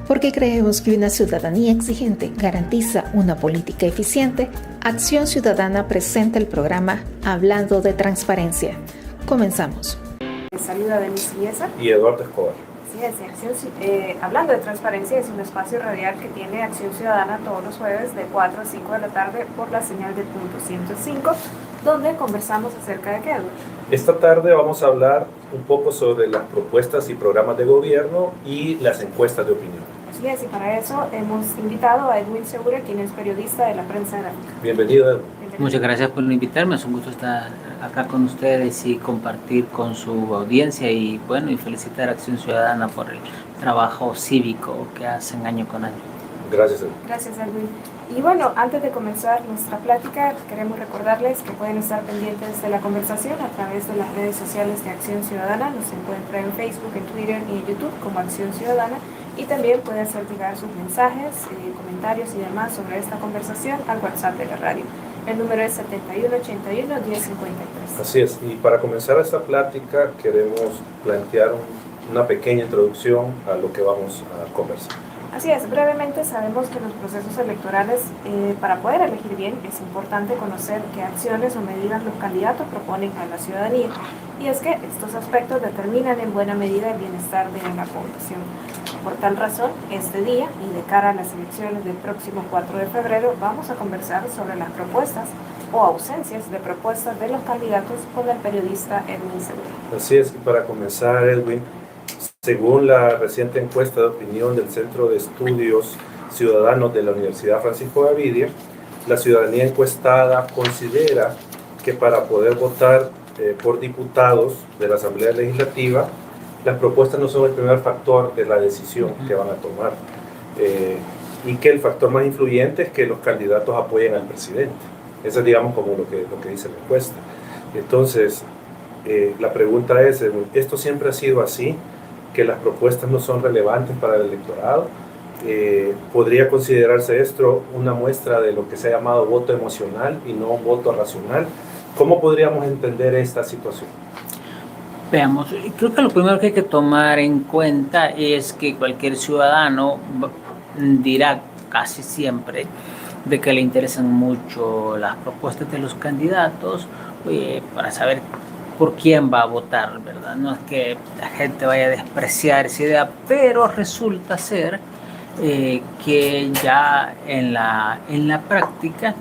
Porque creemos que una ciudadanía exigente garantiza una política eficiente, Acción Ciudadana presenta el programa Hablando de Transparencia. Comenzamos. Les saluda Denise Iesa y Eduardo Escobar. Hablando de Transparencia es un espacio radial que tiene Acción Ciudadana todos los jueves de 4 a 5 de la tarde por la señal de punto 105, donde conversamos acerca de qué, Eduardo. Esta tarde vamos a hablar un poco sobre las propuestas y programas de gobierno y las encuestas de opinión. Así es, y para eso hemos invitado a Edwin Segura, quien es periodista de la Prensa Gráfica. Bienvenido, Edwin. Muchas gracias por invitarme, es un gusto estar acá con ustedes y compartir con su audiencia y felicitar a Acción Ciudadana por el trabajo cívico que hacen año con año. Gracias, Edwin. Gracias, Edwin. Y bueno, antes de comenzar nuestra plática, queremos recordarles que pueden estar pendientes de la conversación a través de las redes sociales de Acción Ciudadana. Nos encuentra en Facebook, en Twitter y en YouTube como Acción Ciudadana. Y también puede hacer llegar sus mensajes, comentarios y demás sobre esta conversación al WhatsApp de la radio. El número es 7181-1053. Así es, y para comenzar esta plática queremos plantear una pequeña introducción a lo que vamos a conversar. Así es, brevemente sabemos que en los procesos electorales, para poder elegir bien, es importante conocer qué acciones o medidas los candidatos proponen a la ciudadanía. Y es que estos aspectos determinan en buena medida el bienestar de la población. Por tal razón, este día y de cara a las elecciones del próximo 4 de febrero, vamos a conversar sobre las propuestas o ausencias de propuestas de los candidatos con el periodista Edwin Segura. Así es, y para comenzar, Edwin, según la reciente encuesta de opinión del Centro de Estudios Ciudadanos de la Universidad Francisco Gavidia, la ciudadanía encuestada considera que para poder votar por diputados de la Asamblea Legislativa, las propuestas no son el primer factor de la decisión que van a tomar, y que el factor más influyente es que los candidatos apoyen al presidente. Eso es, digamos, como lo que dice la encuesta. Entonces, la pregunta es, ¿esto siempre ha sido así? ¿Que las propuestas no son relevantes para el electorado? ¿Podría considerarse esto una muestra de lo que se ha llamado voto emocional y no un voto racional? ¿Cómo podríamos entender esta situación? Veamos, creo que lo primero que hay que tomar en cuenta es que cualquier ciudadano dirá casi siempre de que le interesan mucho las propuestas de los candidatos para saber por quién va a votar, ¿verdad? No es que la gente vaya a despreciar esa idea, pero resulta ser que ya en la práctica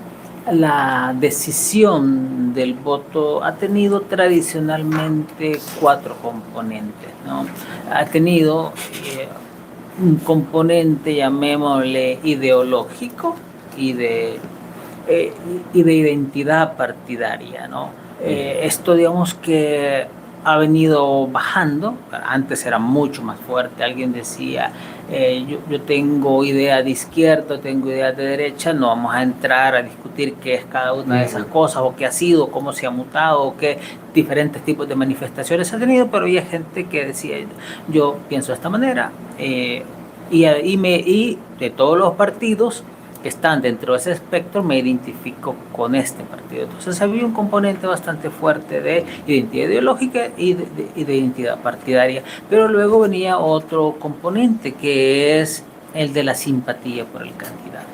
la decisión del voto ha tenido tradicionalmente 4 componentes, ¿no? Ha tenido un componente, llamémosle, ideológico y de identidad partidaria, ¿no? Esto, digamos, que ha venido bajando. Antes era mucho más fuerte. Alguien decía, yo tengo idea de izquierda, tengo idea de derecha, no vamos a entrar a discutir qué es cada una de esas cosas, o qué ha sido, cómo se ha mutado, o qué diferentes tipos de manifestaciones ha tenido, pero había gente que decía, yo pienso de esta manera, y de todos los partidos que están dentro de ese espectro, me identifico con este partido. Entonces había un componente bastante fuerte de identidad ideológica y de identidad partidaria, pero luego venía otro componente que es el de la simpatía por el candidato,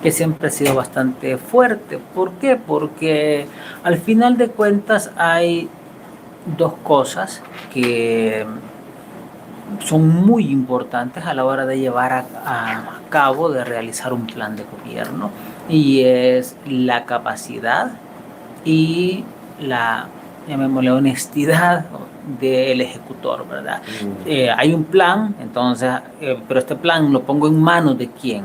que siempre ha sido bastante fuerte. ¿Por qué? Porque al final de cuentas hay 2 cosas que son muy importantes a la hora de llevar a cabo, de realizar un plan de gobierno, y es la capacidad y la, llamémosle, honestidad del ejecutor, ¿verdad? Hay un plan, entonces, pero este plan lo pongo en manos de ¿quién?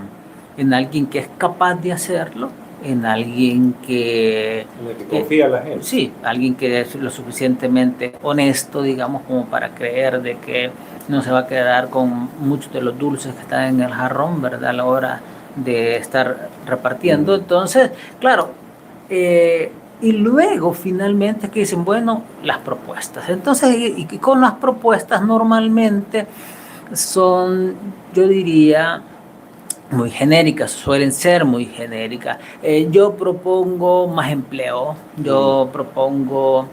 En alguien que es capaz de hacerlo, en alguien que confía a la gente. Sí, alguien que es lo suficientemente honesto, digamos, como para creer de que no se va a quedar con muchos de los dulces que están en el jarrón, ¿verdad? A la hora de estar repartiendo. Entonces, claro, y luego finalmente que dicen, bueno, las propuestas. Entonces, y con las propuestas normalmente son, yo diría, muy genéricas, suelen ser muy genéricas. Yo propongo más empleo, yo propongo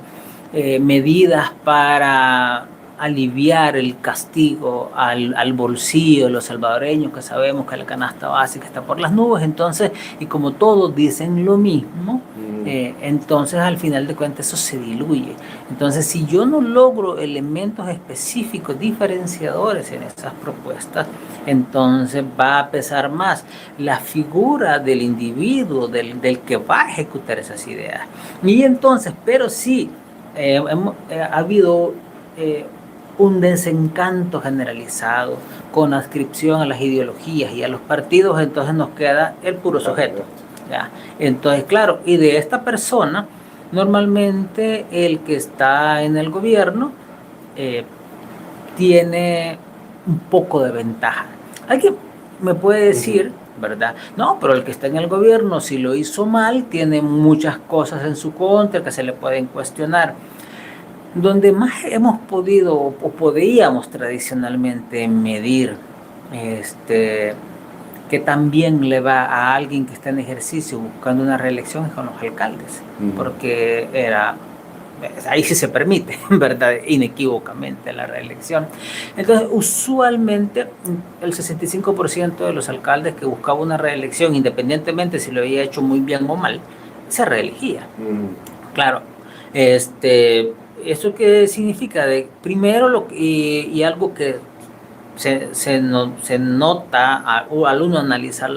medidas para aliviar el castigo al bolsillo de los salvadoreños, que sabemos que la canasta básica está por las nubes. Entonces, y como todos dicen lo mismo, entonces al final de cuentas eso se diluye. Entonces, si yo no logro elementos específicos diferenciadores en esas propuestas, entonces va a pesar más la figura del individuo, del que va a ejecutar esas ideas. Y entonces, pero sí, ha habido un desencanto generalizado con adscripción a las ideologías y a los partidos. Entonces nos queda el puro sujeto, ¿ya? Entonces, claro, y de esta persona, normalmente el que está en el gobierno tiene un poco de ventaja. Alguien me puede decir, ¿verdad? No, pero el que está en el gobierno, si lo hizo mal, tiene muchas cosas en su contra que se le pueden cuestionar. Donde más hemos podido o podíamos tradicionalmente medir que también le va a alguien que está en ejercicio buscando una reelección es con los alcaldes, porque ahí sí se permite, ¿verdad? Inequívocamente la reelección. Entonces, usualmente el 65% de los alcaldes que buscaba una reelección, independientemente si lo había hecho muy bien o mal, se reelegía. Claro, ¿eso qué significa? Primero, y algo que se nota al uno analizar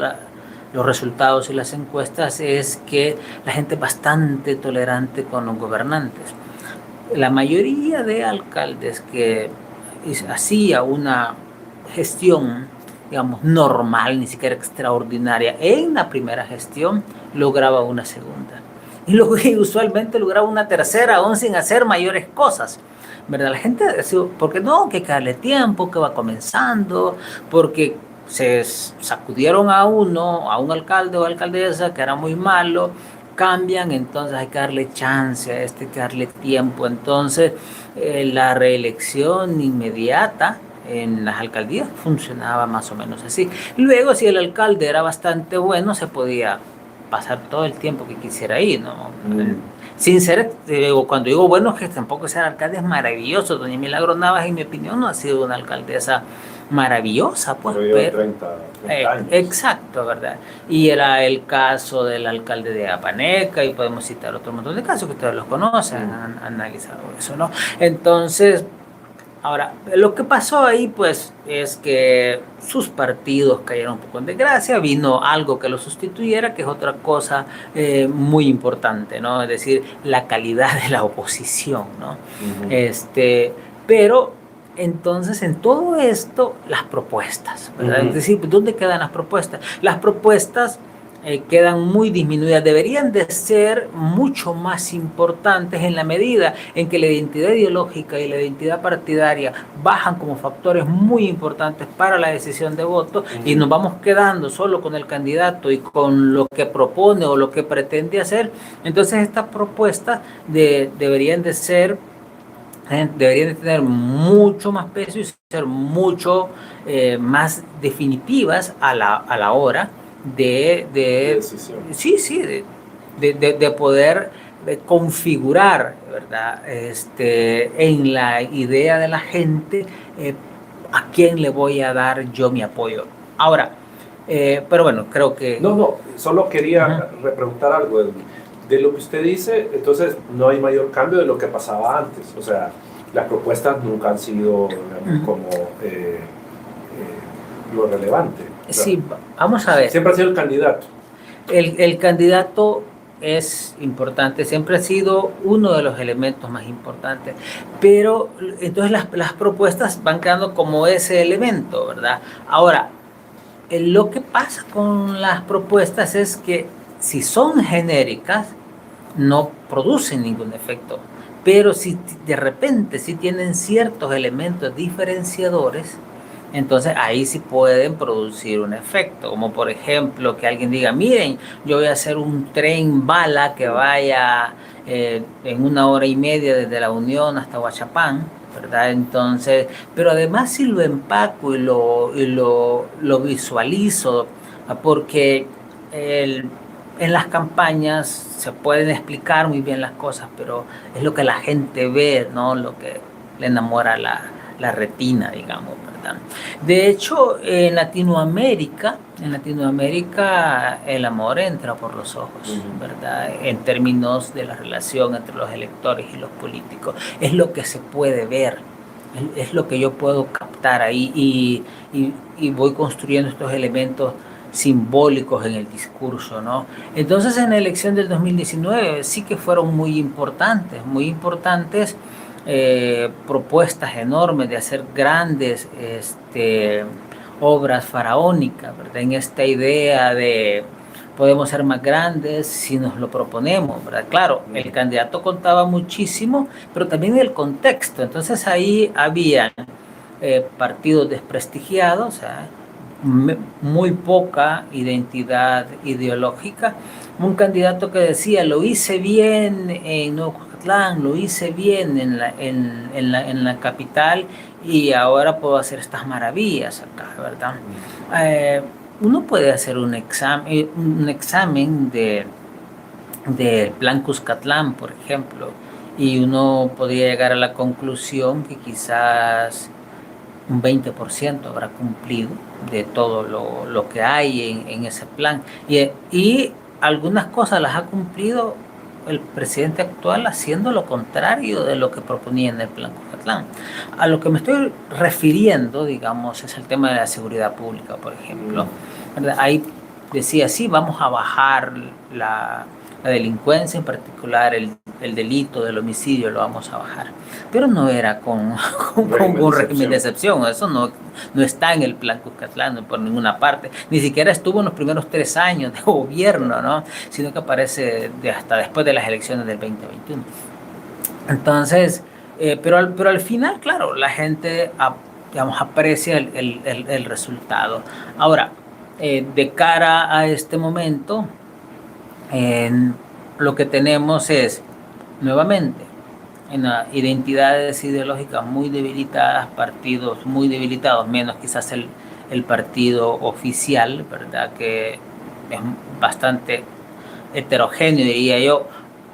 los resultados y las encuestas, es que la gente es bastante tolerante con los gobernantes. La mayoría de alcaldes que hacía una gestión, digamos, normal, ni siquiera extraordinaria, en la primera gestión lograba una segunda. Y luego usualmente lograba una tercera, aún sin hacer mayores cosas, ¿verdad? La gente decía, porque no, que hay que darle tiempo, que va comenzando, porque se sacudieron a un alcalde o alcaldesa que era muy malo, cambian, entonces hay que darle chance a hay que darle tiempo. Entonces, la reelección inmediata en las alcaldías funcionaba más o menos así. Luego, si el alcalde era bastante bueno, se podía pasar todo el tiempo que quisiera ahí, ¿no? Sin ser, cuando digo bueno, que tampoco ser alcalde es maravilloso. Doña Milagro Navas, en mi opinión, no ha sido una alcaldesa maravillosa, pues, pero 30 años. Exacto, ¿verdad? Y era el caso del alcalde de Apaneca, y podemos citar otro montón de casos que ustedes los conocen, han analizado eso, ¿no? Entonces, ahora, lo que pasó ahí, pues, es que sus partidos cayeron un poco en desgracia, vino algo que lo sustituyera, que es otra cosa muy importante, ¿no? Es decir, la calidad de la oposición, ¿no? Pero entonces, en todo esto, las propuestas, ¿verdad? Es decir, ¿dónde quedan las propuestas? Las propuestas quedan muy disminuidas, deberían de ser mucho más importantes en la medida en que la identidad ideológica y la identidad partidaria bajan como factores muy importantes para la decisión de voto, y nos vamos quedando solo con el candidato y con lo que propone o lo que pretende hacer. Entonces, estas propuestas deberían de tener mucho más peso y ser mucho más definitivas a la hora de poder configurar, ¿verdad? En la idea de la gente a quién le voy a dar yo mi apoyo. Ahora, pero bueno, creo que... Solo quería repreguntar algo de lo que usted dice. Entonces no hay mayor cambio de lo que pasaba antes, o sea, las propuestas nunca han sido como lo relevante. Sí, vamos a ver. Siempre ha sido el candidato. El candidato es importante, siempre ha sido uno de los elementos más importantes, pero entonces las propuestas van quedando como ese elemento, ¿verdad? Ahora, lo que pasa con las propuestas es que si son genéricas, no producen ningún efecto, pero si de repente sí tienen ciertos elementos diferenciadores, entonces ahí sí pueden producir un efecto, como por ejemplo que alguien diga, miren, yo voy a hacer un tren bala que vaya en 1 hora y media desde La Unión hasta Huachapán, ¿verdad? Entonces, pero además si lo empaco y lo visualizo, porque en las campañas se pueden explicar muy bien las cosas, pero es lo que la gente ve, ¿no? Lo que le enamora la retina, digamos, ¿verdad? De hecho, en Latinoamérica el amor entra por los ojos, ¿verdad? En términos de la relación entre los electores y los políticos. Es lo que se puede ver, es lo que yo puedo captar ahí y voy construyendo estos elementos simbólicos en el discurso, ¿no? Entonces, en la elección del 2019 sí que fueron muy importantes, propuestas enormes de hacer grandes obras faraónicas, ¿verdad? En esta idea de podemos ser más grandes si nos lo proponemos, ¿verdad? Claro, el candidato contaba muchísimo, pero también el contexto. Entonces ahí había partidos desprestigiados, muy poca identidad ideológica, un candidato que decía lo hice bien en Nuevo Cuscatlán, lo hice bien en la capital y ahora puedo hacer estas maravillas acá, ¿verdad? Uno puede hacer un examen del Plan Cuscatlán, por ejemplo, y uno podría llegar a la conclusión que quizás un 20% habrá cumplido de todo lo que hay en ese plan. Y algunas cosas las ha cumplido el presidente actual haciendo lo contrario de lo que proponía en el Plan Cuscatlán. A lo que me estoy refiriendo, digamos, es el tema de la seguridad pública, por ejemplo. Ahí decía, sí, vamos a bajar la delincuencia, en particular el delito del homicidio lo vamos a bajar, pero no era con un régimen de excepción. Eso no está en el Plan Cuscatlán por ninguna parte, ni siquiera estuvo en los primeros 3 años de gobierno, ¿no? Sino que aparece hasta después de las elecciones del 2021. Entonces, pero al final, claro, la gente digamos, aprecia el resultado. Ahora, de cara a este momento, lo que tenemos es, nuevamente, identidades ideológicas muy debilitadas, partidos muy debilitados, menos quizás el partido oficial, ¿verdad? Que es bastante heterogéneo, diría yo,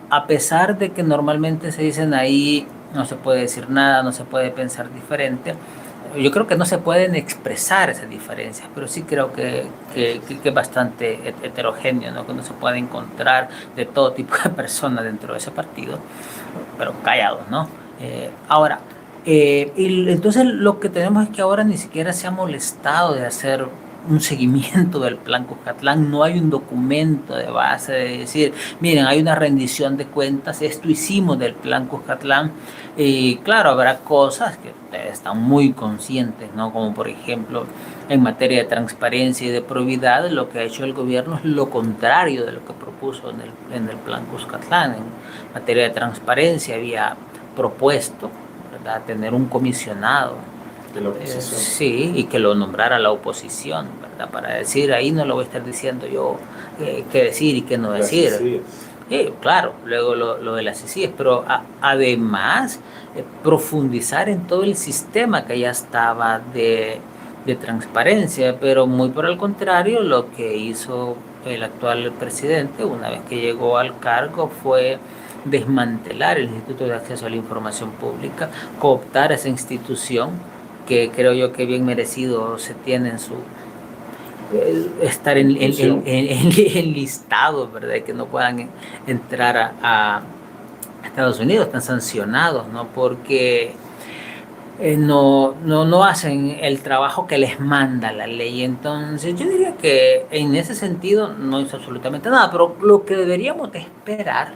a pesar de que normalmente se dicen ahí no se puede decir nada, no se puede pensar diferente. Yo creo que no se pueden expresar esas diferencias, pero sí creo que es bastante heterogéneo, ¿no? Que no se puede encontrar de todo tipo de personas dentro de ese partido, pero callados, ¿no? Y entonces lo que tenemos es que ahora ni siquiera se ha molestado de hacer un seguimiento del Plan Cuscatlán. No hay un documento de base de decir, miren, hay una rendición de cuentas, esto hicimos del Plan Cuscatlán. Y claro, habrá cosas que ustedes están muy conscientes, ¿no? Como por ejemplo, en materia de transparencia y de probidad, lo que ha hecho el gobierno es lo contrario de lo que propuso en el Plan Cuscatlán. En materia de transparencia había propuesto, ¿verdad?, tener un comisionado de la oposición. Sí, y que lo nombrara la oposición, ¿verdad? Para decir, ahí no lo voy a estar diciendo yo qué decir y qué no decir. Claro, luego lo de las CICIs, pero además profundizar en todo el sistema que ya estaba de transparencia, pero muy por el contrario, lo que hizo el actual presidente una vez que llegó al cargo fue desmantelar el Instituto de Acceso a la Información Pública, cooptar esa institución que creo yo que bien merecido se tiene en su estar en listados, ¿verdad? Que no puedan entrar a Estados Unidos, están sancionados, ¿no? Porque no hacen el trabajo que les manda la ley. Entonces yo diría que en ese sentido no hizo absolutamente nada, pero lo que deberíamos de esperar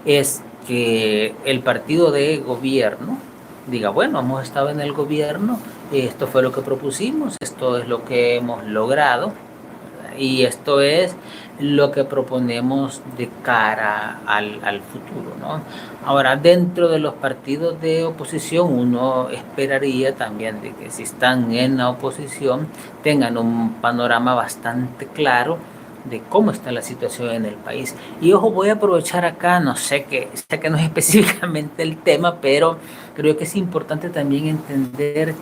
es que el partido de gobierno diga, bueno, hemos estado en el gobierno, esto fue lo que propusimos, esto es lo que hemos logrado, ¿verdad? Y esto es lo que proponemos de cara al futuro, ¿no? Ahora, dentro de los partidos de oposición, uno esperaría también de que si están en la oposición tengan un panorama bastante claro de cómo está la situación en el país. Y ojo, voy a aprovechar acá, sé que no es específicamente el tema, pero creo que es importante también entender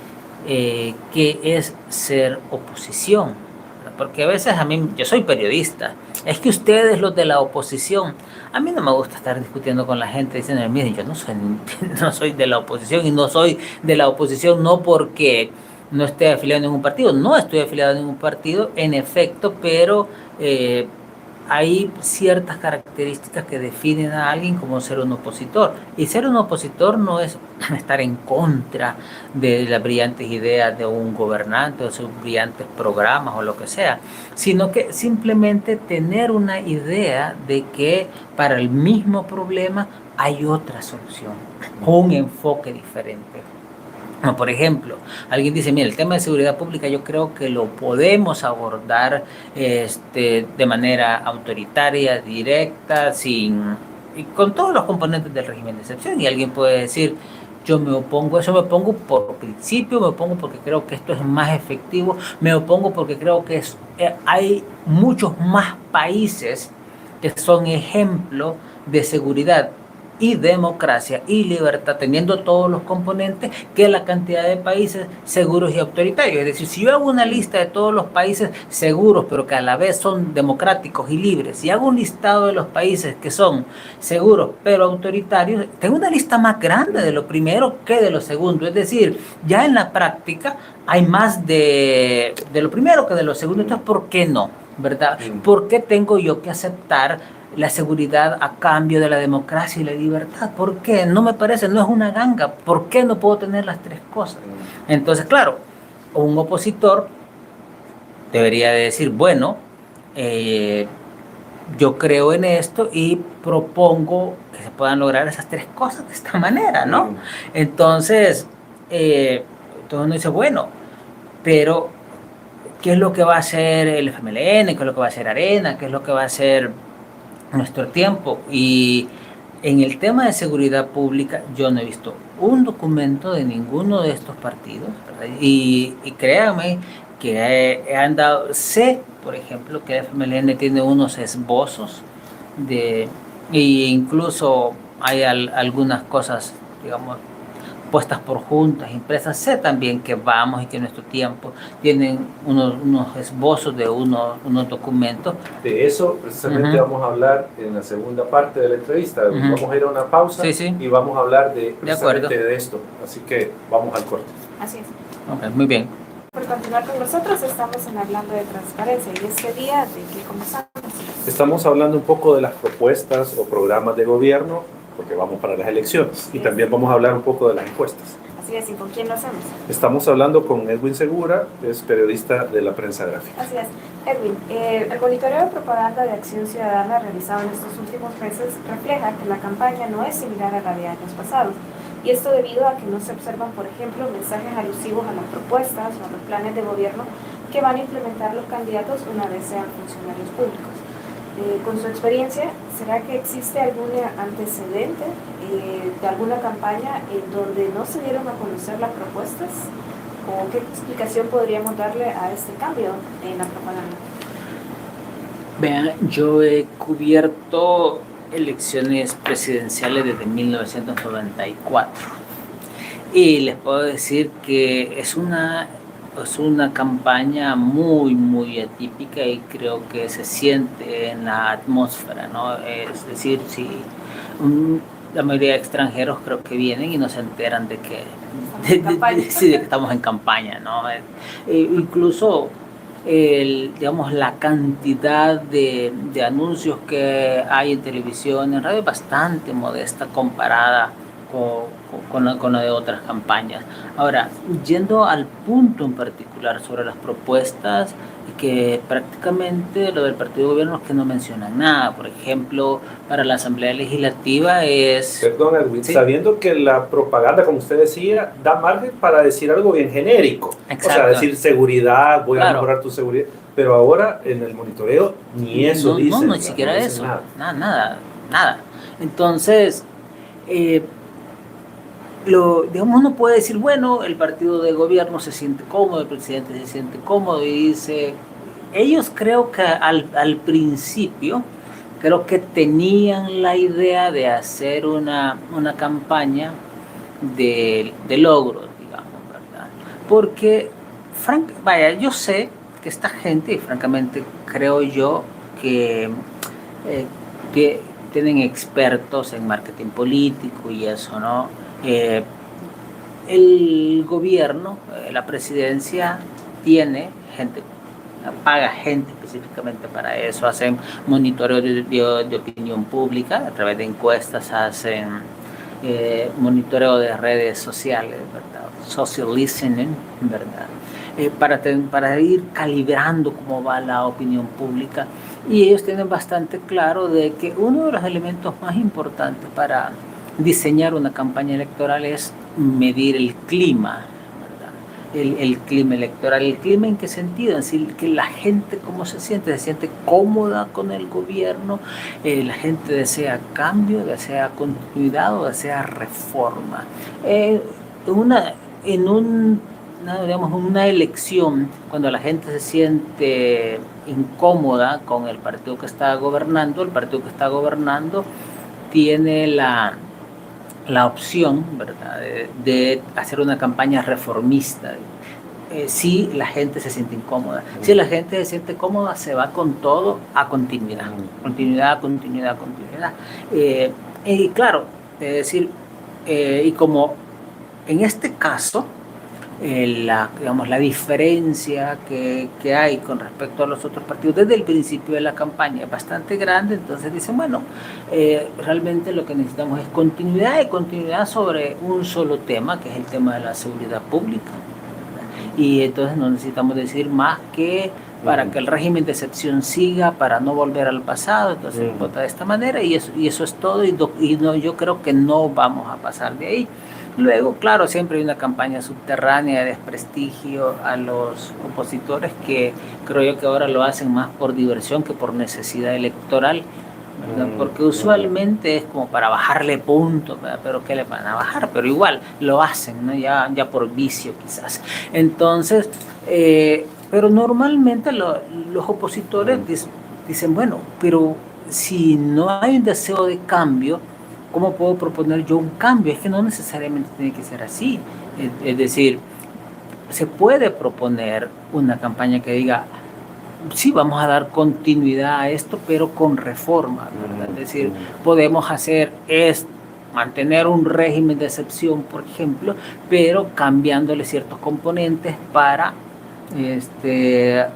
qué es ser oposición, porque a veces yo soy periodista es que ustedes los de la oposición, a mí no me gusta estar discutiendo con la gente diciendo, miren, yo no soy, no soy de la oposición y no soy de la oposición no porque no esté afiliado a ningún partido, no estoy afiliado a ningún partido, en efecto, pero hay ciertas características que definen a alguien como ser un opositor. Y ser un opositor no es estar en contra de las brillantes ideas de un gobernante o sus brillantes programas o lo que sea, sino que simplemente tener una idea de que para el mismo problema hay otra solución, un enfoque diferente. Por ejemplo, alguien dice, mira, el tema de seguridad pública yo creo que lo podemos abordar de manera autoritaria, directa, y con todos los componentes del régimen de excepción. Y alguien puede decir, yo me opongo a eso, me opongo por principio, me opongo porque creo que esto es más efectivo, me opongo porque creo que hay muchos más países que son ejemplo de seguridad y democracia y libertad, teniendo todos los componentes, que la cantidad de países seguros y autoritarios. Es decir, si yo hago una lista de todos los países seguros, pero que a la vez son democráticos y libres, y hago un listado de los países que son seguros pero autoritarios, tengo una lista más grande de lo primero que de lo segundo. Es decir, ya en la práctica hay más de lo primero que de lo segundo. Entonces, ¿por qué no? ¿Verdad? ¿Por qué tengo yo que aceptar la seguridad a cambio de la democracia y la libertad? ¿Por qué? No me parece, no es una ganga. ¿Por qué no puedo tener las tres cosas? Entonces, claro, un opositor debería de decir, bueno, yo creo en esto y propongo que se puedan lograr esas tres cosas de esta manera, ¿no? Entonces uno dice, bueno, pero ¿qué es lo que va a hacer el FMLN? ¿Qué es lo que va a hacer Arena? ¿Qué es lo que va a hacer Nuestro Tiempo? Y en el tema de seguridad pública yo no he visto un documento de ninguno de estos partidos, ¿verdad? Y créanme que sé, por ejemplo, que el FMLN tiene unos esbozos e incluso hay algunas cosas, digamos, puestas por juntas, impresas. Sé también que Vamos y que Nuestro Tiempo tienen unos esbozos de unos documentos. De eso precisamente vamos a hablar en la segunda parte de la entrevista. Vamos a ir a una pausa y vamos a hablar precisamente de esto. Así que vamos al corte. Así es. Okay, muy bien. Por continuar con nosotros, estamos hablando de transparencia y este día de qué comenzamos. Estamos hablando un poco de las propuestas o programas de gobierno, porque vamos para las elecciones, y también vamos a hablar un poco de las encuestas. Así es, ¿y con quién lo hacemos? Estamos hablando con Edwin Segura, es periodista de la Prensa Gráfica. Así es. Edwin, el monitoreo de propaganda de Acción Ciudadana realizado en estos últimos meses refleja que la campaña no es similar a la de años pasados, y esto debido a que no se observan, por ejemplo, mensajes alusivos a las propuestas o a los planes de gobierno que van a implementar los candidatos una vez sean funcionarios públicos. Con su experiencia, ¿será que existe algún antecedente de alguna campaña en donde no se dieron a conocer las propuestas? ¿O qué explicación podríamos darle a este cambio en la propaganda? Vean, yo he cubierto elecciones presidenciales desde 1994 y les puedo decir que es una campaña muy, muy atípica y creo que se siente en la atmósfera, ¿no? Es decir, si la mayoría de extranjeros creo que vienen y no se enteran de que estamos en campaña, ¿no? Incluso digamos, la cantidad de anuncios que hay en televisión, en radio, es bastante modesta comparada con la de otras campañas. Ahora, yendo al punto en particular sobre las propuestas, que prácticamente lo del partido de gobierno es que no mencionan nada. Por ejemplo, para la Asamblea Legislativa es... Perdón, Edwin, ¿sí? Sabiendo que la propaganda, como usted decía, da margen para decir algo bien genérico. Exacto. O sea, decir seguridad, voy a mejorar tu seguridad. Pero ahora en el monitoreo ni eso dicen. No, ni siquiera eso. Nada. Entonces... digamos, uno puede decir, bueno, el partido de gobierno se siente cómodo, el presidente se siente cómodo y dice, ellos creo que al principio, creo que tenían la idea de hacer una campaña de logros, digamos, ¿verdad? Porque, yo sé que esta gente, y francamente creo yo, que tienen expertos en marketing político y eso, ¿no? El gobierno, la presidencia, tiene gente, paga gente específicamente para eso, hacen monitoreo de opinión pública a través de encuestas, hacen monitoreo de redes sociales, ¿verdad? Social listening, ¿verdad? Para ir calibrando cómo va la opinión pública, y ellos tienen bastante claro de que uno de los elementos más importantes para diseñar una campaña electoral es medir el clima, ¿verdad? El clima electoral. ¿El clima en qué sentido? En decir, que la gente cómo se siente cómoda con el gobierno, la gente desea cambio, desea continuidad o desea reforma. Una elección, cuando la gente se siente incómoda con el partido que está gobernando, tiene la opción, ¿verdad?, de hacer una campaña reformista. Si la gente se siente incómoda. Si la gente se siente cómoda, se va con todo a continuidad. Continuidad. Y claro, es decir, y como en este caso, la diferencia que hay con respecto a los otros partidos desde el principio de la campaña es bastante grande, entonces dicen, bueno, realmente lo que necesitamos es continuidad sobre un solo tema, que es el tema de la seguridad pública, ¿verdad? Y entonces no necesitamos decir más que para que el régimen de excepción siga, para no volver al pasado, entonces vota de esta manera, y eso es todo, yo creo que no vamos a pasar de ahí. Luego, claro, siempre hay una campaña subterránea de desprestigio a los opositores, que creo yo que ahora lo hacen más por diversión que por necesidad electoral, ¿verdad? Porque usualmente es como para bajarle puntos, ¿verdad? Pero ¿qué le van a bajar? Pero igual lo hacen, ¿no? Ya por vicio quizás. Entonces, pero normalmente los opositores dicen, bueno, pero si no hay un deseo de cambio, ¿cómo puedo proponer yo un cambio? Es que no necesariamente tiene que ser así. Es decir, se puede proponer una campaña que diga, sí, vamos a dar continuidad a esto, pero con reforma, ¿verdad? Es decir, podemos mantener un régimen de excepción, por ejemplo, pero cambiándole ciertos componentes para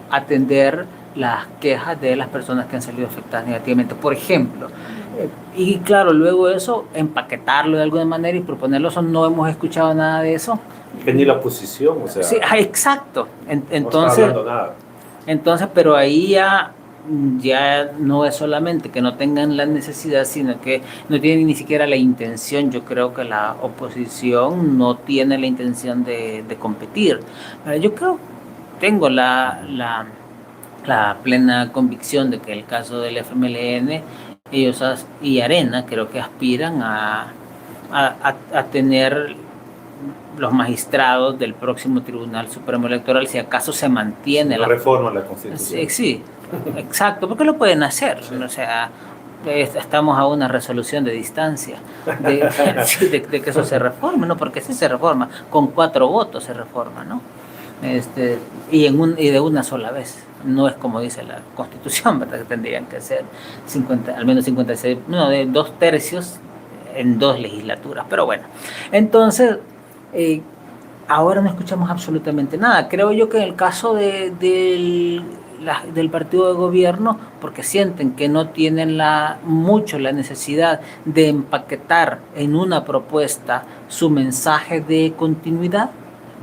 atender las quejas de las personas que han salido afectadas negativamente, por ejemplo. Y claro, luego eso, empaquetarlo de alguna manera y proponerlo, eso no hemos escuchado nada de eso. Que ni la oposición, o sea. Sí, exacto. Entonces, no está hablando nada. Entonces, pero ahí ya no es solamente que no tengan la necesidad, sino que no tienen ni siquiera la intención. Yo creo que la oposición no tiene la intención de competir. Yo tengo la plena convicción de que el caso del FMLN, ellos y Arena creo que aspiran a tener los magistrados del próximo Tribunal Supremo Electoral, si acaso se mantiene la reforma de la Constitución. Sí, exacto, porque lo pueden hacer. Sí. O sea, estamos a una resolución de distancia de que eso se reforme, ¿no? Porque sí se reforma, con 4 votos se reforma, ¿no? Y de una sola vez. No es como dice la Constitución, ¿verdad? Que tendrían que ser al menos 56, de 2/3 en 2 legislaturas. Pero bueno, entonces, ahora no escuchamos absolutamente nada. Creo yo que en el caso del partido de gobierno, porque sienten que no tienen mucho la necesidad de empaquetar en una propuesta su mensaje de continuidad,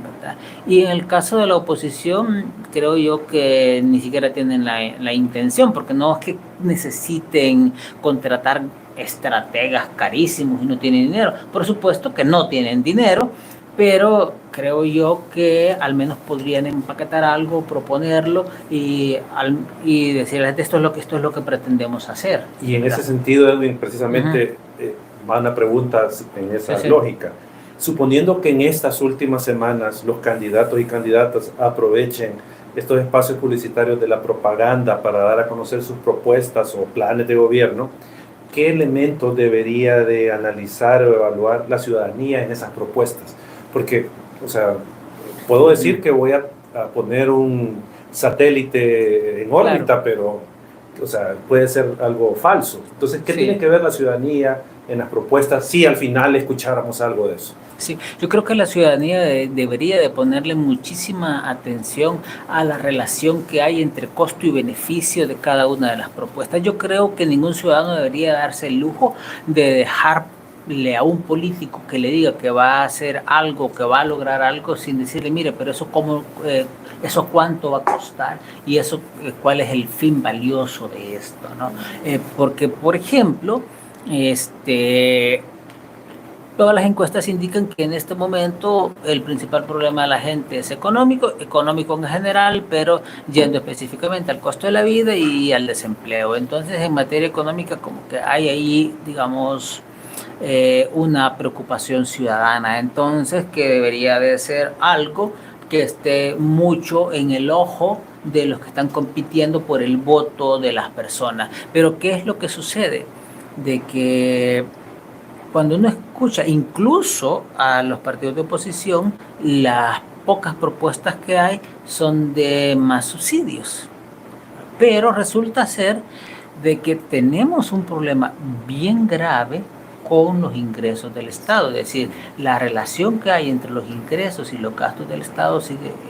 ¿verdad? Y en el caso de la oposición, creo yo que ni siquiera tienen la intención, porque no es que necesiten contratar estrategas carísimos y no tienen dinero. Por supuesto que no tienen dinero, pero creo yo que al menos podrían empaquetar algo, proponerlo y decirles esto es lo que pretendemos hacer. Y en ese sentido, Edwin, precisamente van a preguntas en esa lógica. Suponiendo que en estas últimas semanas los candidatos y candidatas aprovechen estos espacios publicitarios de la propaganda para dar a conocer sus propuestas o planes de gobierno, ¿qué elementos debería de analizar o evaluar la ciudadanía en esas propuestas? Porque, o sea, puedo decir que voy a poner un satélite en órbita, claro, pero o sea, puede ser algo falso. Entonces, ¿qué Sí. tiene que ver la ciudadanía en las propuestas si al final escucháramos algo de eso? Sí, yo creo que la ciudadanía debería de ponerle muchísima atención a la relación que hay entre costo y beneficio de cada una de las propuestas. Yo creo que ningún ciudadano debería darse el lujo de dejarle a un político que le diga que va a hacer algo, que va a lograr algo, sin decirle, mire, pero eso cómo, eso cuánto va a costar y eso cuál es el fin valioso de esto, ¿no? Porque, por ejemplo, todas las encuestas indican que en este momento el principal problema de la gente es económico en general, pero yendo específicamente al costo de la vida y al desempleo. Entonces, en materia económica, como que hay ahí, digamos, una preocupación ciudadana. Entonces, que debería de ser algo que esté mucho en el ojo de los que están compitiendo por el voto de las personas. Pero, ¿qué es lo que sucede? De que cuando uno escucha incluso a los partidos de oposición, las pocas propuestas que hay son de más subsidios. Pero resulta ser de que tenemos un problema bien grave con los ingresos del Estado. Es decir, la relación que hay entre los ingresos y los gastos del Estado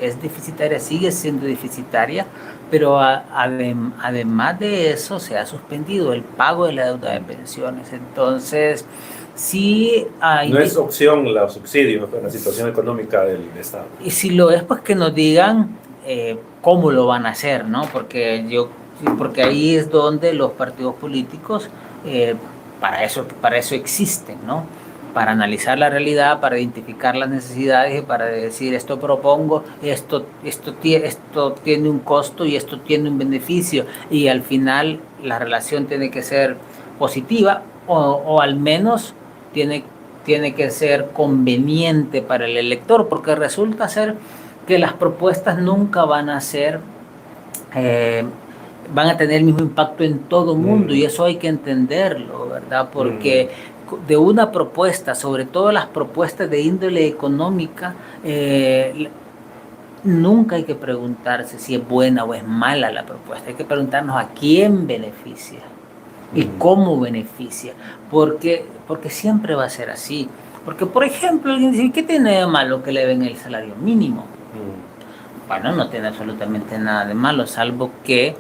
es deficitaria, sigue siendo deficitaria, pero además de eso se ha suspendido el pago de la deuda de pensiones. Entonces, sí hay... No es opción los subsidios en la situación económica del Estado. Y si lo es, pues que nos digan cómo lo van a hacer, ¿no? Porque ahí es donde los partidos políticos para eso existen, ¿no? Para analizar la realidad, para identificar las necesidades y para decir esto propongo, esto tiene un costo y esto tiene un beneficio, y al final la relación tiene que ser positiva o al menos tiene que ser conveniente para el elector, porque resulta ser que las propuestas nunca van a ser van a tener el mismo impacto en todo el mundo, y eso hay que entenderlo, ¿verdad? Porque de una propuesta, sobre todo las propuestas de índole económica, nunca hay que preguntarse si es buena o es mala la propuesta, hay que preguntarnos a quién beneficia y cómo beneficia, porque siempre va a ser así. Porque, por ejemplo, alguien dice, ¿qué tiene de malo que le den el salario mínimo? Bueno, no tiene absolutamente nada de malo, salvo que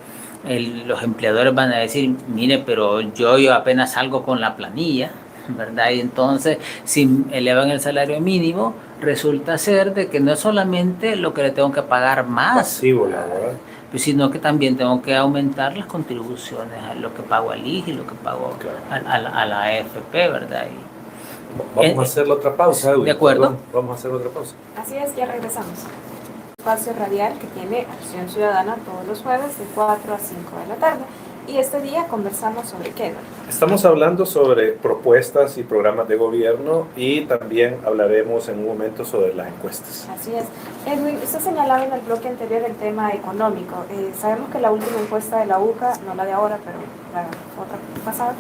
los empleadores van a decir, mire, pero yo apenas salgo con la planilla, ¿verdad? Y entonces, si elevan el salario mínimo, resulta ser de que no es solamente lo que le tengo que pagar más, pasivo, la verdad, sino que también tengo que aumentar las contribuciones a lo que pago al IJ y lo que pago a la AFP, ¿verdad? Vamos a hacer la otra pausa, Edwin. ¿De acuerdo? Perdón, vamos a hacer otra pausa. Así es, ya regresamos. Espacio radial que tiene Acción Ciudadana todos los jueves de 4 a 5 de la tarde. Y este día conversamos sobre qué, ¿no? Estamos hablando sobre propuestas y programas de gobierno, y también hablaremos en un momento sobre las encuestas. Así es. Edwin, usted señalaba en el bloque anterior el tema económico. Sabemos que la última encuesta de la UCA, no la de ahora, pero la otra pasada,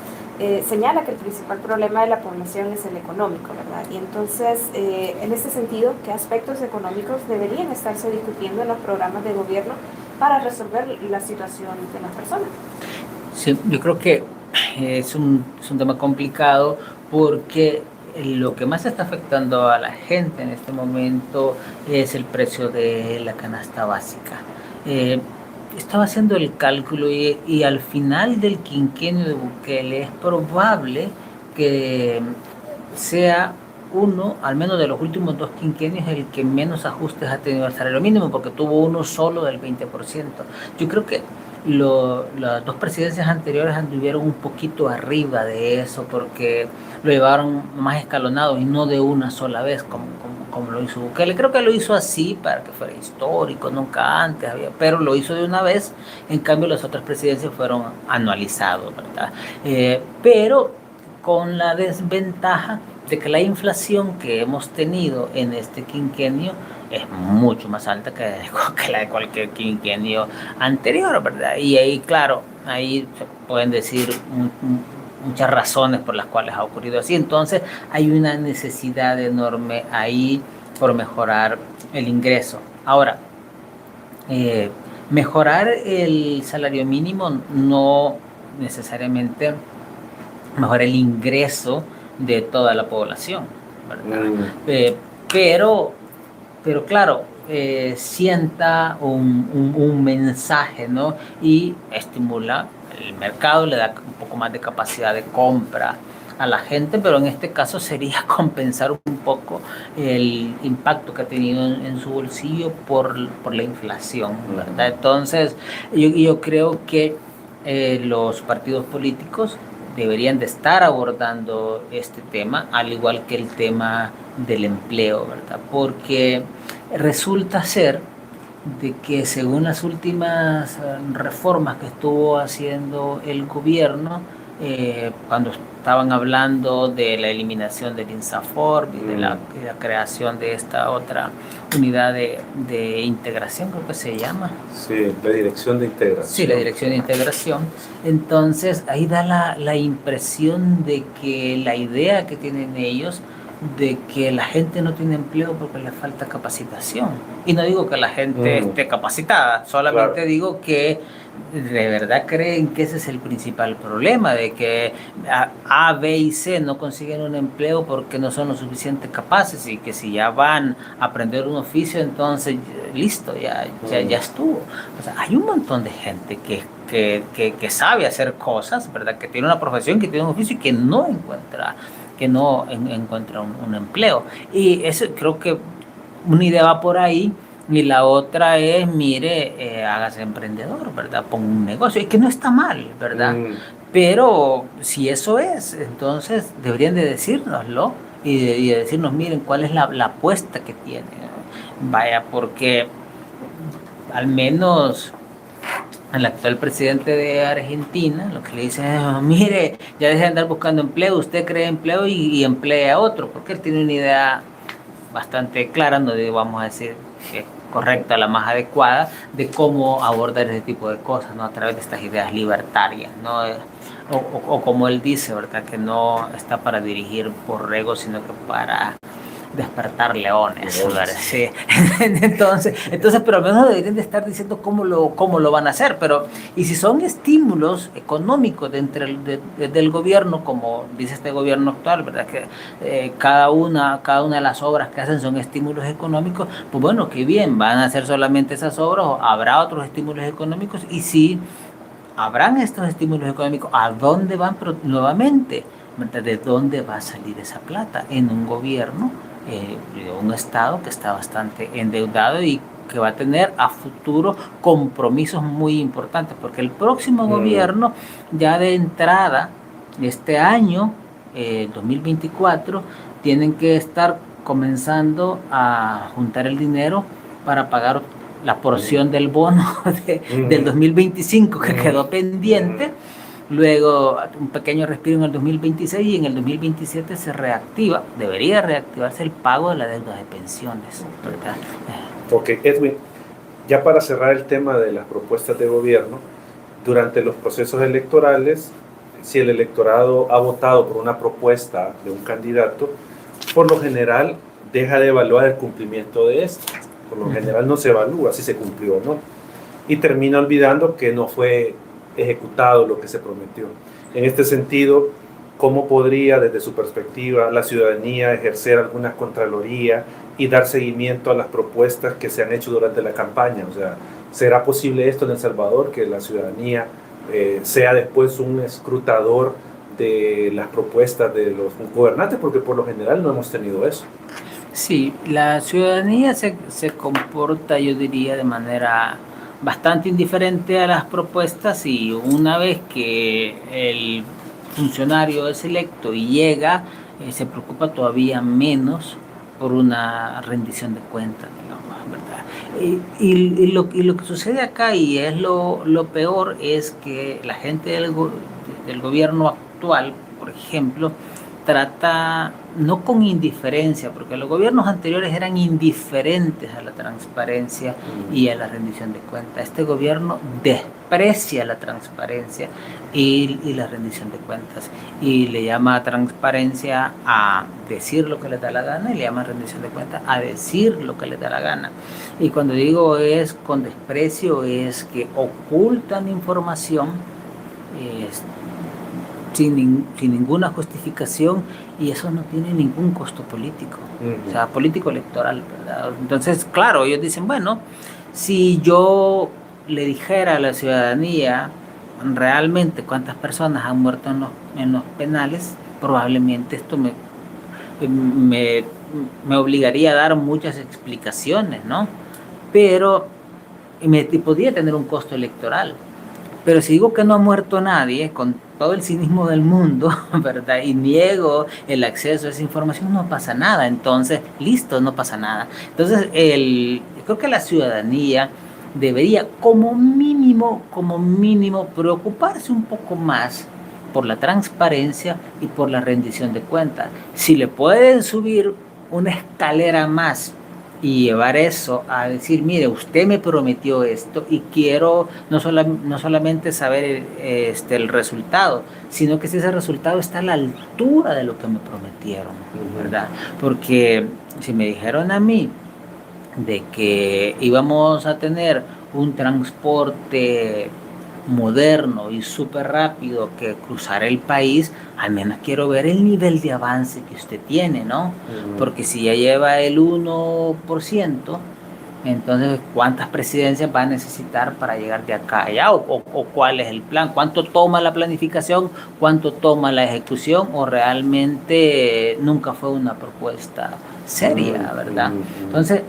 señala que el principal problema de la población es el económico, ¿verdad? Y entonces, en este sentido, ¿qué aspectos económicos deberían estarse discutiendo en los programas de gobierno para resolver la situación de las personas? Sí, yo creo que es un tema complicado, porque lo que más está afectando a la gente en este momento es el precio de la canasta básica. Estaba haciendo el cálculo y al final del quinquenio de Bukele es probable que sea uno, al menos de los últimos 2 quinquenios, el que menos ajustes ha tenido al salario mínimo, porque tuvo uno solo del 20%. Yo creo que las 2 presidencias anteriores anduvieron un poquito arriba de eso, porque lo llevaron más escalonado y no de una sola vez como lo hizo Bukele. Creo que lo hizo así para que fuera histórico, nunca antes había, pero lo hizo de una vez. En cambio, las otras presidencias fueron anualizados, ¿verdad? Pero con la desventaja de que la inflación que hemos tenido en este quinquenio es mucho más alta que la de cualquier quinquenio anterior, ¿verdad? Y ahí, claro, ahí se pueden decir muchas razones por las cuales ha ocurrido así. Entonces, hay una necesidad enorme ahí por mejorar el ingreso. Ahora, Mejorar el salario mínimo no necesariamente mejora el ingreso de toda la población, ¿verdad? Pero claro, sienta un mensaje, ¿no? Y estimula el mercado, le da un poco más de capacidad de compra a la gente, pero en este caso sería compensar un poco el impacto que ha tenido en su bolsillo por la inflación, ¿verdad? Entonces, yo creo que los partidos políticos deberían de estar abordando este tema, al igual que el tema del empleo, ¿verdad? Porque resulta ser de que según las últimas reformas que estuvo haciendo el gobierno, cuando estaban hablando de la eliminación del INSAFORP y de la creación de esta otra unidad de integración, creo que se llama. Sí, la dirección de integración. Sí, la dirección de integración. Entonces, ahí da la impresión de que la idea que tienen ellos de que la gente no tiene empleo porque le falta capacitación. Y no digo que la gente esté capacitada, solamente digo que de verdad creen que ese es el principal problema, de que A, B y C no consiguen un empleo porque no son lo suficientemente capaces, y que si ya van a aprender un oficio, entonces listo, ya estuvo. O sea, hay un montón de gente que sabe hacer cosas, ¿verdad? Que tiene una profesión, que tiene un oficio y que no encuentra un empleo. Y eso creo que una idea va por ahí, y la otra es, mire, hágase emprendedor, ¿verdad? Ponga un negocio, y que no está mal, ¿verdad? Pero si eso es, entonces deberían de decírnoslo y de decirnos, miren, cuál es la apuesta que tienen. Vaya, porque al menos el actual presidente de Argentina lo que le dice es, mire, ya deje de andar buscando empleo, usted crea empleo y emplee a otro, porque él tiene una idea bastante clara, no vamos a decir que es correcta, la más adecuada, de cómo abordar ese tipo de cosas, ¿no? A través de estas ideas libertarias, ¿no? O como él dice, ¿verdad? Que no está para dirigir borregos, sino que para despertar leones, ¿verdad? Sí. Entonces, pero al menos deberían de estar diciendo cómo lo van a hacer. Pero, y si son estímulos económicos del gobierno, como dice este gobierno actual, ¿verdad? Que cada una de las obras que hacen son estímulos económicos, pues bueno, qué bien, van a hacer solamente esas obras, o habrá otros estímulos económicos, y si habrán estos estímulos económicos, ¿a dónde van nuevamente? ¿Verdad? ¿De dónde va a salir esa plata? En un gobierno, un Estado que está bastante endeudado y que va a tener a futuro compromisos muy importantes, porque el próximo gobierno, ya de entrada, este año, 2024, tienen que estar comenzando a juntar el dinero para pagar la porción del bono del 2025 que quedó pendiente. Luego un pequeño respiro en el 2026, y en el 2027 debería reactivarse el pago de la deuda de pensiones, ¿verdad? Ok, Edwin, ya para cerrar el tema de las propuestas de gobierno, durante los procesos electorales, si el electorado ha votado por una propuesta de un candidato, por lo general deja de evaluar el cumplimiento de este. Por lo general no se evalúa si se cumplió o no, y termina olvidando que no fue ejecutado lo que se prometió. En este sentido, ¿cómo podría, desde su perspectiva, la ciudadanía ejercer alguna contraloría y dar seguimiento a las propuestas que se han hecho durante la campaña? O sea, ¿será posible esto en El Salvador, que la ciudadanía sea después un escrutador de las propuestas de los gobernantes? Porque por lo general no hemos tenido eso. Sí, la ciudadanía se comporta, yo diría, de manera bastante indiferente a las propuestas, y una vez que el funcionario es electo y llega, se preocupa todavía menos por una rendición de cuentas, digamos, ¿verdad? Y lo que sucede acá, y es lo peor, es que la gente del gobierno actual, por ejemplo, trata no con indiferencia, porque los gobiernos anteriores eran indiferentes a la transparencia y a la rendición de cuentas. Este gobierno desprecia la transparencia y la rendición de cuentas, y le llama transparencia a decir lo que le da la gana, y le llama rendición de cuentas a decir lo que le da la gana. Y cuando digo es con desprecio, es que ocultan información sin ninguna justificación, y eso no tiene ningún costo político, o sea, político electoral, ¿verdad? Entonces, claro, ellos dicen, bueno, si yo le dijera a la ciudadanía realmente cuántas personas han muerto en los penales, probablemente esto me obligaría a dar muchas explicaciones, ¿no? Pero podría tener un costo electoral. Pero si digo que no ha muerto nadie, con todo el cinismo del mundo, ¿verdad? Y niego el acceso a esa información, no pasa nada. Entonces, listo, no pasa nada. Entonces, creo que la ciudadanía debería como mínimo, preocuparse un poco más por la transparencia y por la rendición de cuentas. Si le pueden subir una escalera más y llevar eso a decir, mire, usted me prometió esto y quiero no solamente saber el resultado, sino que si ese resultado está a la altura de lo que me prometieron, ¿verdad? Porque si me dijeron a mí de que íbamos a tener un transporte moderno y súper rápido que cruzar el país, al menos quiero ver el nivel de avance que usted tiene, ¿no? Porque si ya lleva el 1%, entonces ¿cuántas presidencias va a necesitar para llegar de acá a allá? ¿O cuál es el plan? ¿Cuánto toma la planificación? ¿Cuánto toma la ejecución? ¿O realmente nunca fue una propuesta seria, verdad? Entonces,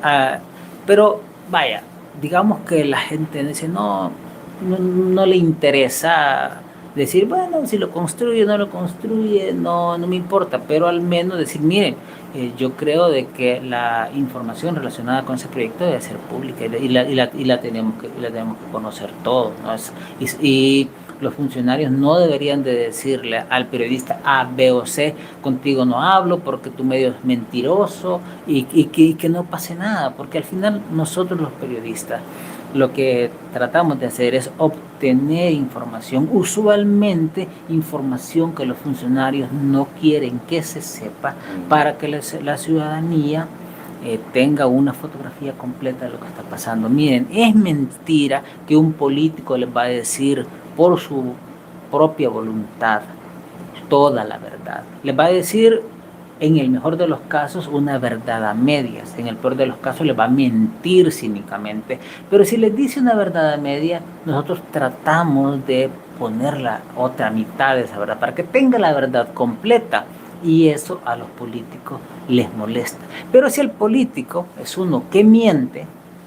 pero vaya, digamos que la gente dice, no le interesa decir, bueno, si lo construye o no lo construye, no me importa, pero al menos decir, miren, yo creo de que la información relacionada con ese proyecto debe ser pública y la tenemos que conocer todos, ¿no? Y los funcionarios no deberían de decirle al periodista A, B o C, contigo no hablo porque tu medio es mentiroso, y que no pase nada, porque al final nosotros los periodistas lo que tratamos de hacer es obtener información, usualmente información que los funcionarios no quieren que se sepa, para que la ciudadanía tenga una fotografía completa de lo que está pasando. Miren, es mentira que un político les va a decir por su propia voluntad toda la verdad. Les va a decir, en el mejor de los casos, una verdad a medias. En el peor de los casos les va a mentir cínicamente. Pero si les dice una verdad a media, nosotros tratamos de poner la otra mitad de esa verdad para que tenga la verdad completa. Y eso a los políticos les molesta. Pero si el político es uno que miente,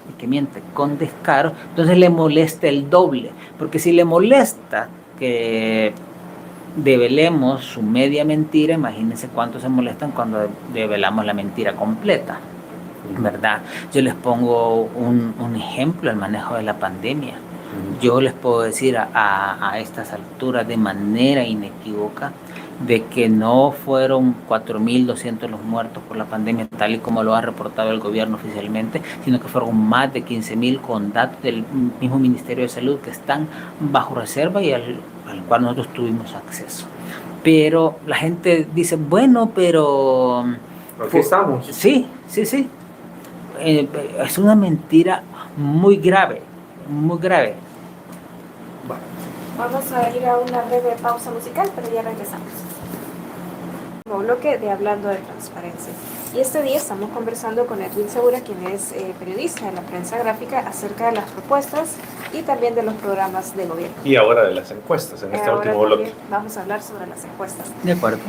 y que miente con descaro, entonces le molesta el doble. Porque si le molesta que develemos su media mentira, imagínense cuánto se molestan cuando develamos la mentira completa, ¿verdad? Yo les pongo un ejemplo, el manejo de la pandemia. Yo les puedo decir a estas alturas de manera inequívoca de que no fueron 4.200 los muertos por la pandemia, tal y como lo ha reportado el gobierno oficialmente, sino que fueron más de 15.000 con datos del mismo Ministerio de Salud que están bajo reserva y al cual nosotros tuvimos acceso. Pero la gente dice, bueno, pero... Aquí estamos. Sí. Es una mentira muy grave, muy grave. Vamos a ir a una breve pausa musical, pero ya regresamos. Un bloque de Hablando de Transparencia. Y este día estamos conversando con Edwin Segura, quien es periodista de la prensa gráfica, acerca de las propuestas y también de los programas de gobierno. Y ahora de las encuestas, en este último bloque. Vamos a hablar sobre las encuestas. De acuerdo.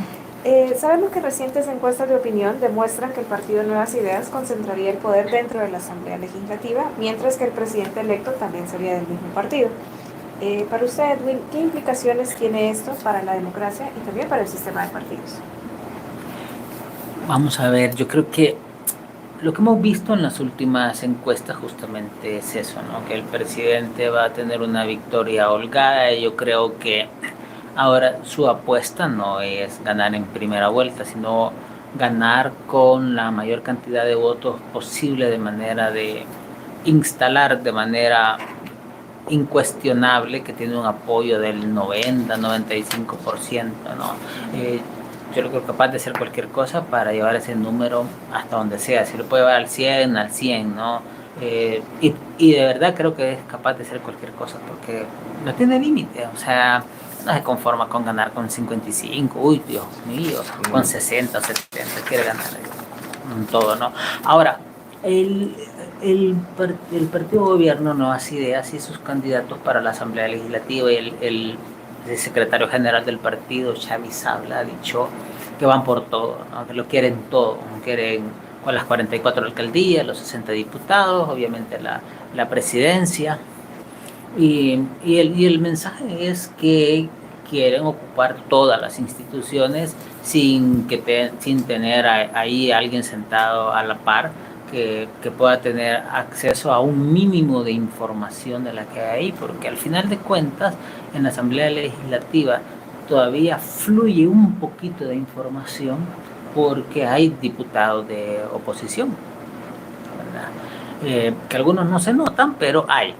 Sabemos que recientes encuestas de opinión demuestran que el Partido Nuevas Ideas concentraría el poder dentro de la Asamblea Legislativa, mientras que el presidente electo también sería del mismo partido. Para usted, Edwin, ¿qué implicaciones tiene esto para la democracia y también para el sistema de partidos? Vamos a ver, yo creo que lo que hemos visto en las últimas encuestas justamente es eso, ¿no? Que el presidente va a tener una victoria holgada, y yo creo que ahora su apuesta no es ganar en primera vuelta, sino ganar con la mayor cantidad de votos posible, de manera de instalar de manera incuestionable que tiene un apoyo del 90-95%, ¿no? Yo creo que es capaz de hacer cualquier cosa para llevar ese número hasta donde sea. Si lo puede llevar al 100, al 100, ¿no? Y de verdad creo que es capaz de hacer cualquier cosa porque no tiene límite. O sea, no se conforma con ganar con 55, uy, Dios mío, con 60, 70, quiere ganar todo, ¿no? Ahora, el partido gobierno Nuevas Ideas y sus candidatos para la Asamblea Legislativa y el secretario general del partido, Xavi Sabla, ha dicho que van por todo, ¿no? Que lo quieren todo, quieren con las 44 alcaldías, los 60 diputados, obviamente la presidencia, y el mensaje es que quieren ocupar todas las instituciones sin tener ahí alguien sentado a la par que pueda tener acceso a un mínimo de información de la que hay, porque al final de cuentas en la Asamblea Legislativa todavía fluye un poquito de información porque hay diputados de oposición, ¿verdad? Que algunos no se notan, pero hay,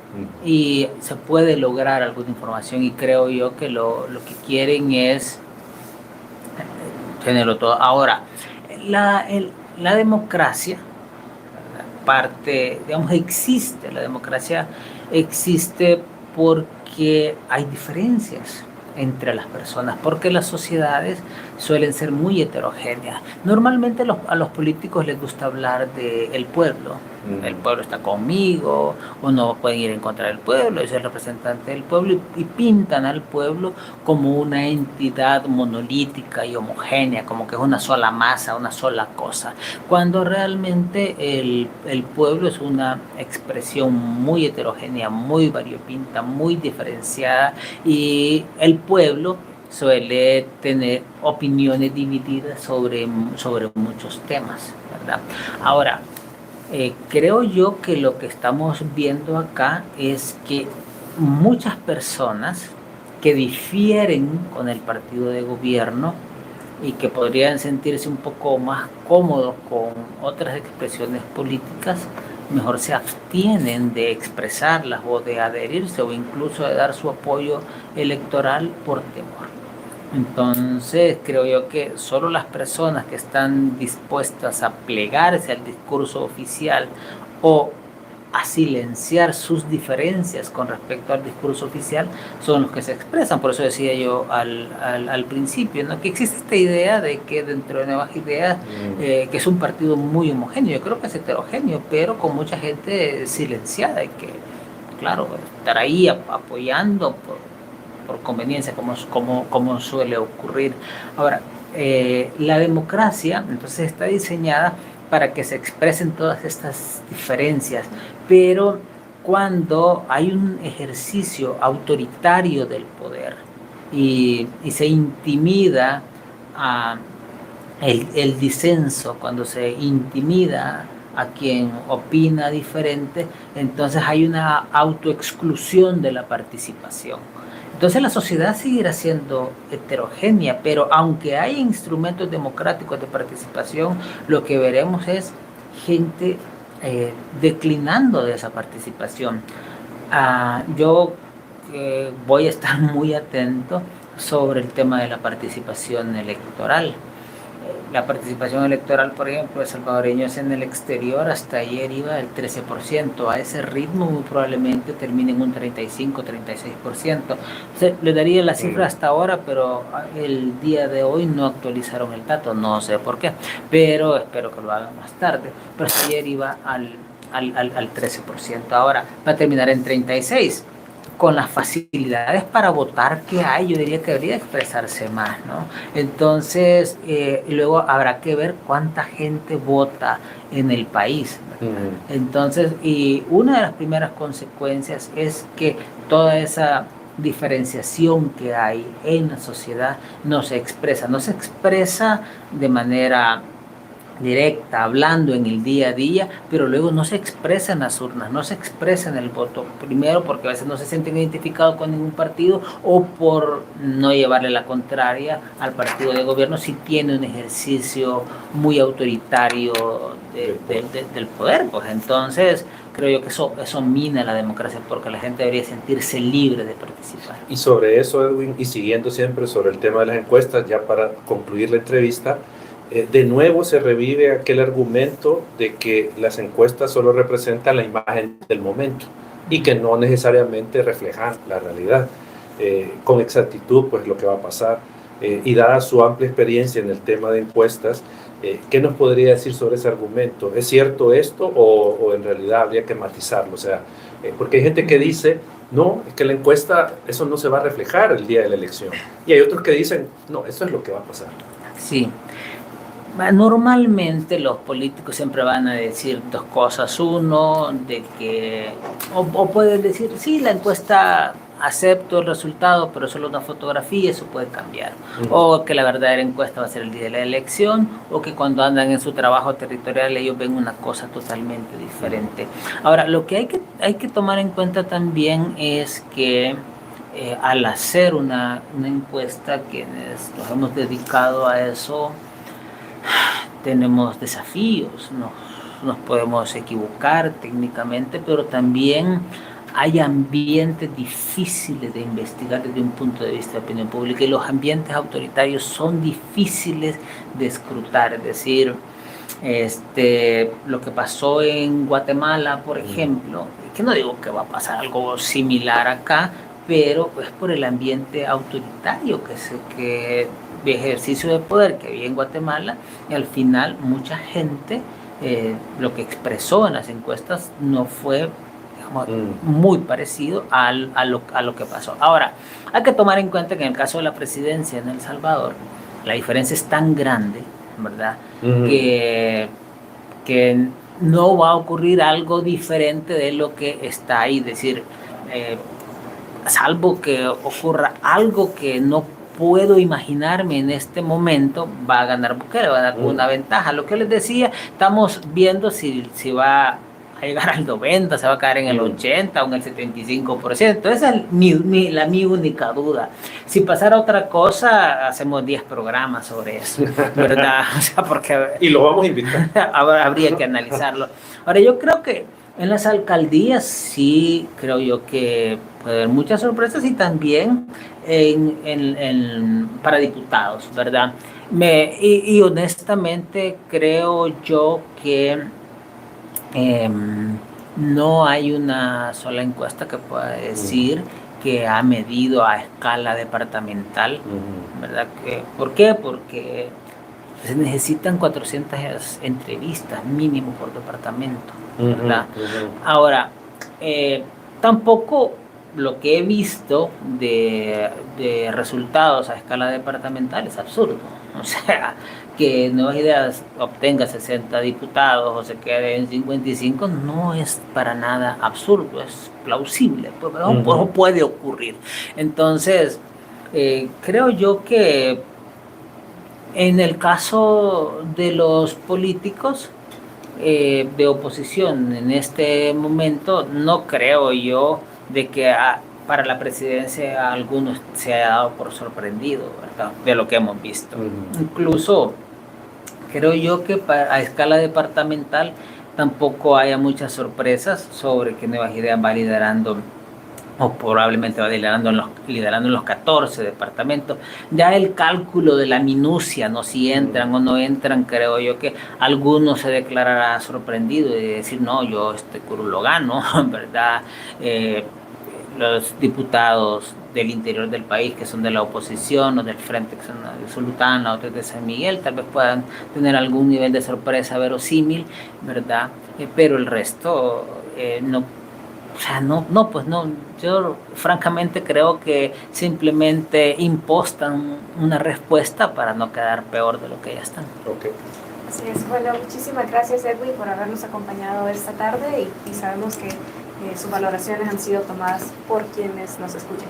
y se puede lograr alguna información, y creo yo que lo que quieren es tenerlo todo. Ahora, la democracia, parte, digamos, la democracia existe porque hay diferencias entre las personas, porque las sociedades suelen ser muy heterogéneas. Normalmente a los políticos les gusta hablar del pueblo. El pueblo está conmigo, o no pueden ir en contra del pueblo, yo soy el representante del pueblo, y pintan al pueblo como una entidad monolítica y homogénea, como que es una sola masa, una sola cosa, cuando realmente el pueblo es una expresión muy heterogénea, muy variopinta, muy diferenciada, y el pueblo suele tener opiniones divididas sobre muchos temas, ¿verdad? Ahora, creo yo que lo que estamos viendo acá es que muchas personas que difieren con el partido de gobierno y que podrían sentirse un poco más cómodos con otras expresiones políticas, mejor se abstienen de expresarlas o de adherirse o incluso de dar su apoyo electoral por temor. Entonces creo yo que solo las personas que están dispuestas a plegarse al discurso oficial o a silenciar sus diferencias con respecto al discurso oficial son los que se expresan. Por eso decía yo al principio, ¿no? Que existe esta idea de que dentro de Nuevas Ideas, que es un partido muy homogéneo. Yo creo que es heterogéneo, pero con mucha gente silenciada, y que, claro, estar ahí apoyando por conveniencia, como suele ocurrir. Ahora, la democracia entonces está diseñada para que se expresen todas estas diferencias, pero cuando hay un ejercicio autoritario del poder y se intimida el disenso, cuando se intimida a quien opina diferente, entonces hay una autoexclusión de la participación. Entonces la sociedad seguirá siendo heterogénea, pero aunque hay instrumentos democráticos de participación, lo que veremos es gente declinando de esa participación. Yo voy a estar muy atento sobre el tema de la participación electoral. La participación electoral, por ejemplo, de salvadoreños en el exterior hasta ayer iba del 13%. A ese ritmo muy probablemente termine en un 35-36%. Le daría la cifra hasta ahora, pero el día de hoy no actualizaron el dato, no sé por qué, pero espero que lo hagan más tarde. Pero hasta ayer iba al 13%. Ahora va a terminar en 36%. Con las facilidades para votar que hay, yo diría que debería expresarse más, ¿no? Entonces, luego habrá que ver cuánta gente vota en el país, ¿verdad? Entonces, y una de las primeras consecuencias es que toda esa diferenciación que hay en la sociedad no se expresa de manera directa, hablando en el día a día, pero luego no se expresa en las urnas, no se expresa en el voto. Primero porque a veces no se sienten identificados con ningún partido o por no llevarle la contraria al partido de gobierno si tiene un ejercicio muy autoritario del poder. Pues entonces creo yo que eso mina la democracia porque la gente debería sentirse libre de participar. Y sobre eso, Edwin, y siguiendo siempre sobre el tema de las encuestas, ya para concluir la entrevista, de nuevo se revive aquel argumento de que las encuestas solo representan la imagen del momento y que no necesariamente reflejan la realidad con exactitud, pues lo que va a pasar. Y dada su amplia experiencia en el tema de encuestas, ¿qué nos podría decir sobre ese argumento? ¿Es cierto esto o en realidad habría que matizarlo? O sea, porque hay gente que dice, no, es que la encuesta, eso no se va a reflejar el día de la elección. Y hay otros que dicen, no, eso es lo que va a pasar. Sí. Normalmente los políticos siempre van a decir dos cosas. Uno, de que, o pueden decir, sí, la encuesta acepto el resultado, pero solo una fotografía, eso puede cambiar. O que la verdadera encuesta va a ser el día de la elección, o que cuando andan en su trabajo territorial ellos ven una cosa totalmente diferente. Ahora, lo que hay que tomar en cuenta también es que al hacer una encuesta, quienes nos hemos dedicado a eso, tenemos desafíos, nos podemos equivocar técnicamente, pero también hay ambientes difíciles de investigar desde un punto de vista de opinión pública y los ambientes autoritarios son difíciles de escrutar, es decir, lo que pasó en Guatemala, por ejemplo, que no digo que va a pasar algo similar acá, pero es por el ambiente autoritario que de ejercicio de poder que había en Guatemala, y al final mucha gente lo que expresó en las encuestas no fue, digamos, muy parecido a lo que pasó. Ahora, hay que tomar en cuenta que en el caso de la presidencia en El Salvador, la diferencia es tan grande, ¿verdad? Que no va a ocurrir algo diferente de lo que está ahí, es decir, salvo que ocurra algo que no puedo imaginarme en este momento, va a ganar Bukele, va a dar una ventaja. Lo que les decía, estamos viendo si va a llegar al 90, se va a caer en el 80 o en el 75%. Esa es mi única duda. Si pasara otra cosa, hacemos 10 programas sobre eso, ¿verdad? O sea, porque y lo vamos a invitar. Habría que analizarlo. Ahora, yo creo que en las alcaldías sí creo yo que puede haber muchas sorpresas y también para diputados, ¿verdad? Y honestamente creo yo que no hay una sola encuesta que pueda decir que ha medido a escala departamental, ¿verdad? ¿Por qué? Porque se necesitan 400 entrevistas mínimo por departamento, ¿verdad? Ahora, tampoco lo que he visto de resultados a escala departamental es absurdo. O sea, que Nuevas Ideas obtenga 60 diputados o se quede en 55 no es para nada absurdo, es plausible, pues, puede ocurrir. Entonces, creo yo que en el caso de los políticos de oposición en este momento, no creo yo de que para la presidencia algunos se haya dado por sorprendido, ¿verdad? De lo que hemos visto. Incluso creo yo que a escala departamental tampoco haya muchas sorpresas sobre que Nuevas Ideas va liderando o probablemente va liderando en los 14 departamentos. Ya el cálculo de la minucia, ¿no? Si entran o no entran, creo yo que algunos se declarará sorprendido de decir, no, yo este curul lo gano, ¿verdad? Los diputados del interior del país que son de la oposición o del frente, que son de Sulután, otros de San Miguel, tal vez puedan tener algún nivel de sorpresa verosímil, ¿verdad? Pero el resto no. O sea, pues no, yo francamente creo que simplemente impostan una respuesta para no quedar peor de lo que ya están. Okay. Así es. Bueno, muchísimas gracias, Edwin, por habernos acompañado esta tarde y sabemos que sus valoraciones han sido tomadas por quienes nos escuchan.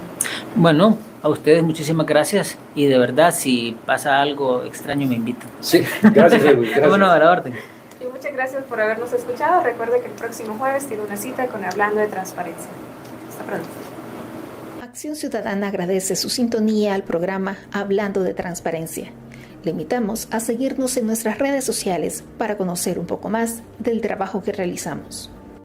Bueno, a ustedes muchísimas gracias y de verdad si pasa algo extraño me invitan. Sí, gracias Edwin. Gracias. Bueno, a la orden. Y muchas gracias por habernos escuchado. Recuerde que el próximo jueves tiene una cita con Hablando de Transparencia. Hasta pronto. Acción Ciudadana agradece su sintonía al programa Hablando de Transparencia. Le invitamos a seguirnos en nuestras redes sociales para conocer un poco más del trabajo que realizamos.